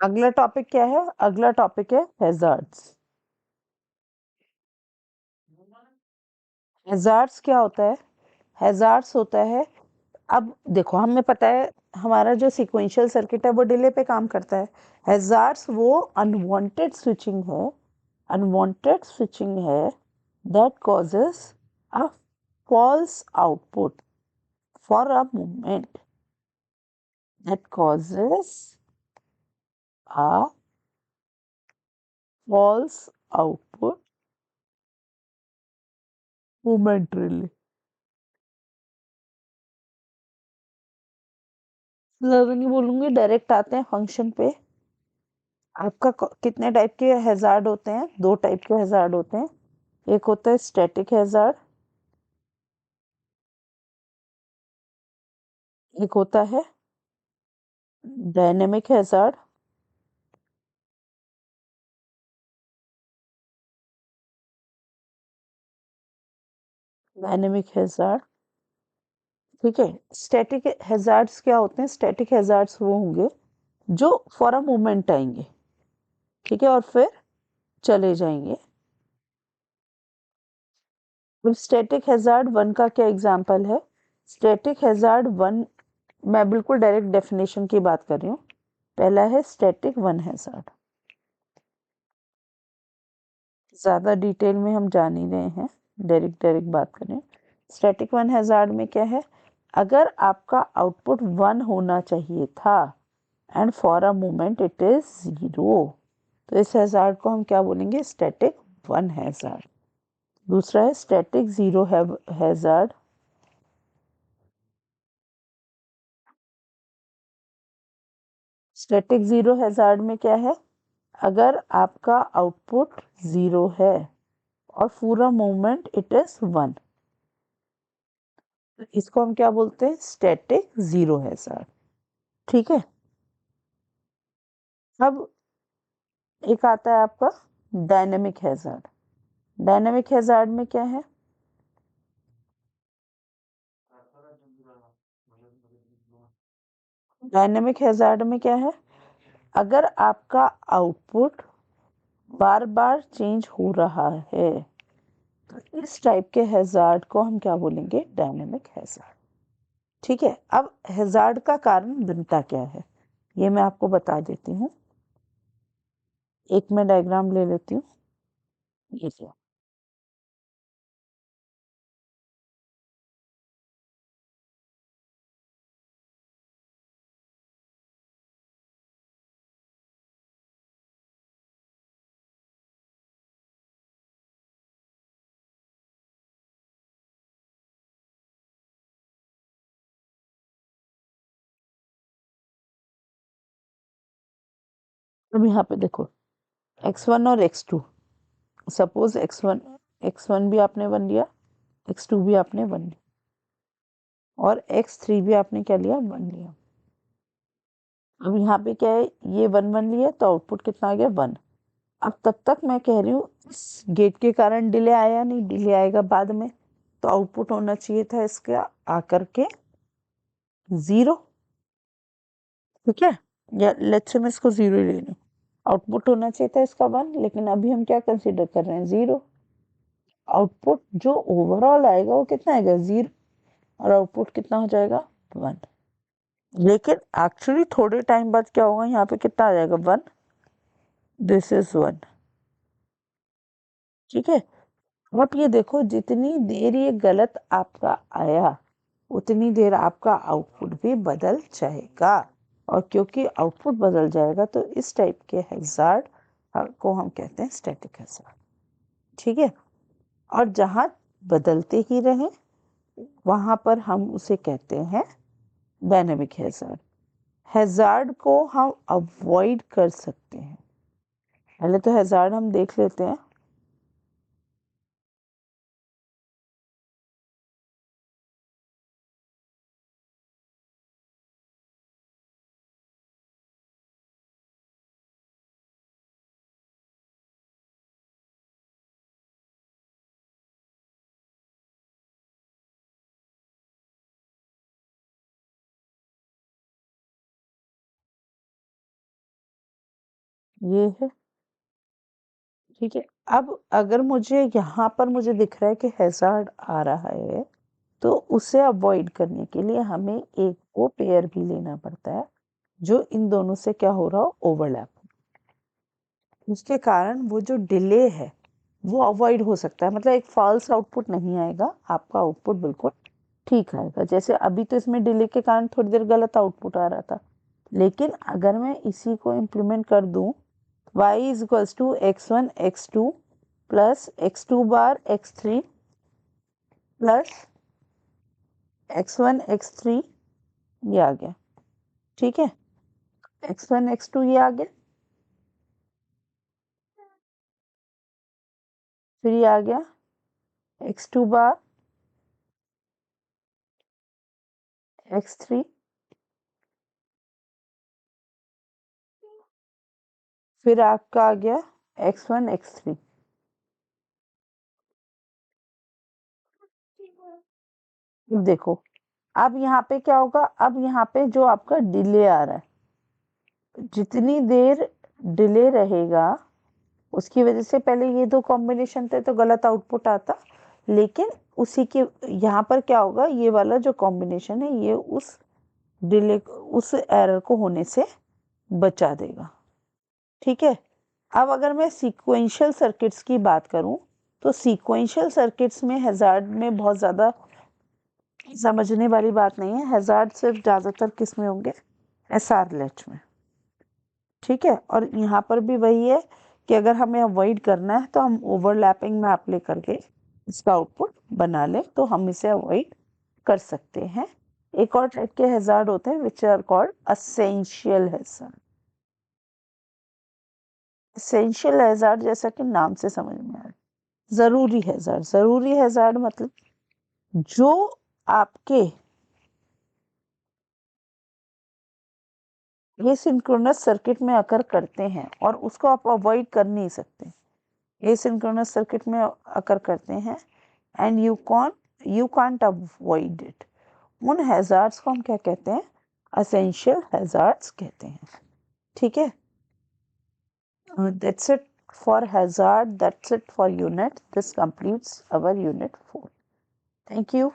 अगला टॉपिक क्या है? अगला टॉपिक है हैजार्ड्स। हैजार्ड्स क्या होता है? हैजार्ड्स होता है, अब देखो हमें पता है हमारा जो सीक्वेंशियल सर्किट है वो डिले पे काम करता है। हैजार्ड्स वो अनवांटेड स्विचिंग है, अनवांटेड स्विचिंग है that causes a false output for a moment, that causes a false output momentarily. ज़्यादा नहीं बोलूँगी, डायरेक्ट आते हैं फंक्शन पे। आपका कितने टाइप के हैजार्ड होते हैं? 2 टाइप के हैजार्ड होते हैं। एक होता है स्टैटिक हैजार्ड, एक होता है डायनेमिक हैजार्ड। डायनेमिक हैजार्ड, ठीक है। स्टैटिक हैजार्ड्स क्या होते हैं? स्टैटिक हैजार्ड्स वो होंगे जो फॉर अ मोमेंट आएंगे, ठीक है, और फिर चले जाएंगे। स्टैटिक हैजार्ड वन का क्या एग्जांपल है? स्टैटिक हैजार्ड वन, मैं बिल्कुल डायरेक्ट डेफिनेशन की बात कर रही हूँ। पहला है स्टैटिक वन हैजार्ड, ज़्यादा डिटेल में हम जान ही रहे हैं, डायरेक्ट डायरेक्ट बात करें। स्टैटिक वन हैजार्ड में क्या है? अगर आपका आउटपुट 1 होना चाहिए था and for a moment it is 0, तो इस हैजार्ड को हम क्या बोलेंगे? Static one hazard. दूसरा है static zero hazard. Static zero hazard में क्या है? अगर आपका आउटपुट 0 है और पूरा मोमेंट इट इज 1, इसको हम क्या बोलते हैं? स्टैटिक जीरो हैजार्ड, ठीक है। अब एक आता है आपका डायनेमिक हैजार्ड। डायनेमिक हैजार्ड में क्या है? डायनेमिक हैजार्ड में क्या है? अगर आपका आउटपुट बार बार चेंज हो रहा है तो इस टाइप के हैजार्ड को हम क्या बोलेंगे? डायनेमिक हैजार्ड, ठीक है। अब हैजार्ड का कारण बनता क्या है ये मैं आपको बता देती हूँ। एक मैं डायग्राम ले लेती हूँ, ये क्या। अब यहाँ पे देखो x1 और x2, सपोज x1 भी आपने 1 लिया, x2 भी आपने 1 लिया और x3 भी आपने क्या लिया? 1 लिया। अब यहाँ पे क्या है? ये 1 1 लिया तो आउटपुट कितना आ गया? 1। अब तब तक मैं कह रही हूँ इस गेट के कारण डिले आया नहीं, डिले आएगा बाद में, तो आउटपुट होना चाहिए था इसका आकर के 0, ठीक है। या लेट्स से मैं इसको 0 ले लूँ, आउटपुट होना चाहिए था इसका 1, लेकिन अभी हम क्या कंसीडर कर रहे हैं? 0। आउटपुट जो ओवरऑल आएगा वो कितना आएगा? 0, और आउटपुट कितना हो जाएगा? 1। लेकिन एक्चुअली थोड़े टाइम बाद क्या होगा? यहाँ पे कितना आ जाएगा? 1, दिस इज 1, ठीक है। अब ये देखो जितनी देर ये गलत आपका आया उतनी देर आपका आउटपुट भी बदल जाएगा, और क्योंकि आउटपुट बदल जाएगा तो इस टाइप के हैजार्ड को हम कहते हैं स्टैटिक हैजार्ड, ठीक है। और जहाँ बदलते ही रहे वहाँ पर हम उसे कहते हैं डायनेमिक हैजार्ड। हैजार्ड को हम अवॉइड कर सकते हैं। पहले तो हैजार्ड हम देख लेते हैं। ये है, ठीक है। अब अगर मुझे यहाँ पर मुझे दिख रहा है कि हैजार्ड आ रहा है, तो उसे अवॉइड करने के लिए हमें एक वो पेयर भी लेना पड़ता है जो इन दोनों से क्या हो रहा हो, ओवरलैप। उसके कारण वो जो डिले है वो अवॉइड हो सकता है, मतलब एक फॉल्स आउटपुट नहीं आएगा, आपका आउटपुट बिल्कुल ठीक आएगा। जैसे अभी तो इसमें डिले के कारण थोड़ी देर गलत आउटपुट आ रहा था, लेकिन अगर मैं इसी को इम्प्लीमेंट कर दूं, y is equals to x1 x2 plus x2 bar x3 plus x1 x3, ये आ गया, ठीक है। x1 x2 ये आ गया, फिर ये आ गया x2 बार x3, फिर आपका आ गया x1 x3। देखो अब यहाँ पे क्या होगा, अब यहाँ पे जो आपका डिले आ रहा है, जितनी देर डिले रहेगा उसकी वजह से पहले ये दो कॉम्बिनेशन थे तो गलत आउटपुट आता, लेकिन उसी के यहाँ पर क्या होगा, ये वाला जो कॉम्बिनेशन है ये उस डिले उस एरर को होने से बचा देगा, ठीक है। अब अगर मैं सीक्वेंशियल सर्किट्स की बात करूं, तो सीक्वेंशियल सर्किट्स में हैजार्ड में बहुत ज़्यादा समझने वाली बात नहीं है। हैजार्ड सिर्फ ज़्यादातर किस में होंगे, एसआर लेच में, ठीक है। और यहाँ पर भी वही है कि अगर हमें अवॉइड करना है तो हम ओवरलैपिंग में अप्लाई करके इसका आउटपुट बना लें, तो हम इसे अवॉइड कर सकते हैं। एक और टाइप के हैजार्ड होते हैं which are called essential hazard. Essential hazard जैसा कि नाम से समझ में आ रहा है, ज़रूरी हैजार्ड। ज़रूरी हैजार्ड मतलब जो आपके ये सिंक्रोनस सर्किट में अकर करते हैं और उसको आप अवॉइड कर नहीं सकते, ये सिंक्रोनस सर्किट में अकर करते हैं and you can't avoid it. उन हैजार्ड्स को हम क्या कहते हैं, असेंशियल हैजार्ड्स कहते हैं, ठीक है। That's it for hazard, that's it for unit, this completes our unit 4। Thank you.